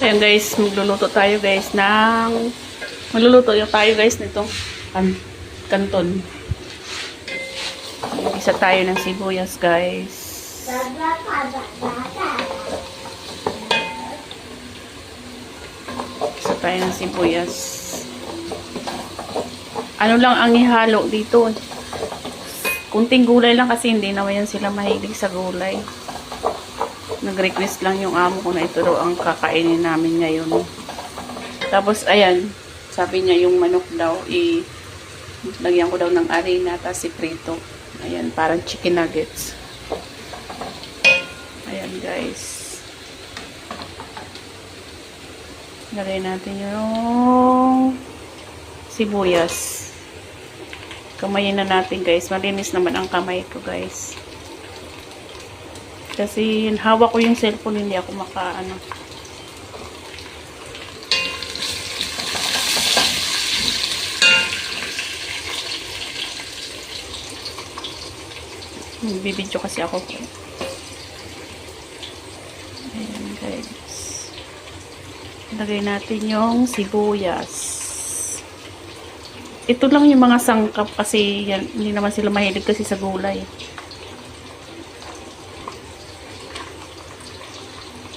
Ayan guys, magluluto tayo guys nitong kanton. Isa tayo ng sibuyas guys. Isa tayo ng sibuyas. Ano lang ang ihalo dito? Kunting gulay lang kasi hindi naman yan sila mahilig sa gulay. Nag-request lang yung amo ko na ito daw ang kakainin namin ngayon. Tapos, ayan, sabi niya yung manok daw, lagyan ko daw ng arena, tapos iprito. Ayan, parang chicken nuggets. Ayan, guys. Lagay natin yung sibuyas. Kamayin na natin, guys. Malinis naman ang kamay ko, guys. Kasi hawak ko yung cellphone, hindi ako makaano. Bibidyo kasi ako. Ayan guys. Lagay natin yung sibuyas. Ito lang yung mga sangkap kasi yan, hindi naman sila mahilig kasi sa gulay.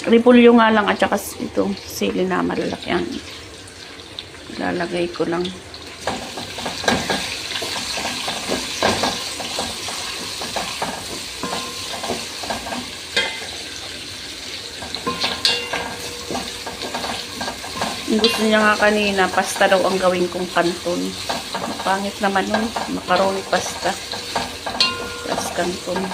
Repolyo nga lang at saka ito sili na malalaki ang lalagay ko lang. Gusto niya nga kanina pasta daw ang gawin kong kanton. Pangit naman nun, macaroni pasta plus kanton.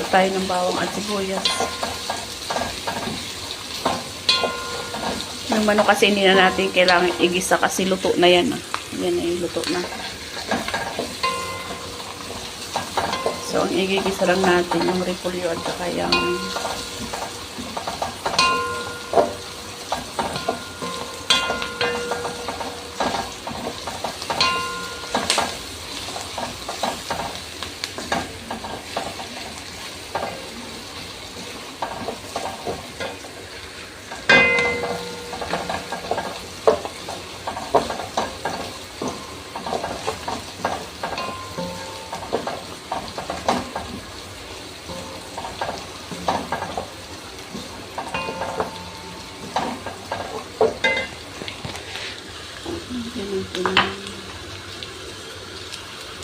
Tayo ng bawang at sibuyas. Yung manok kasi hindi na natin kailangan igisa kasi luto na yan. Yan ay luto na. So, ang igigisa lang natin yung repolyo at saka yung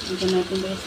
ito natin guys.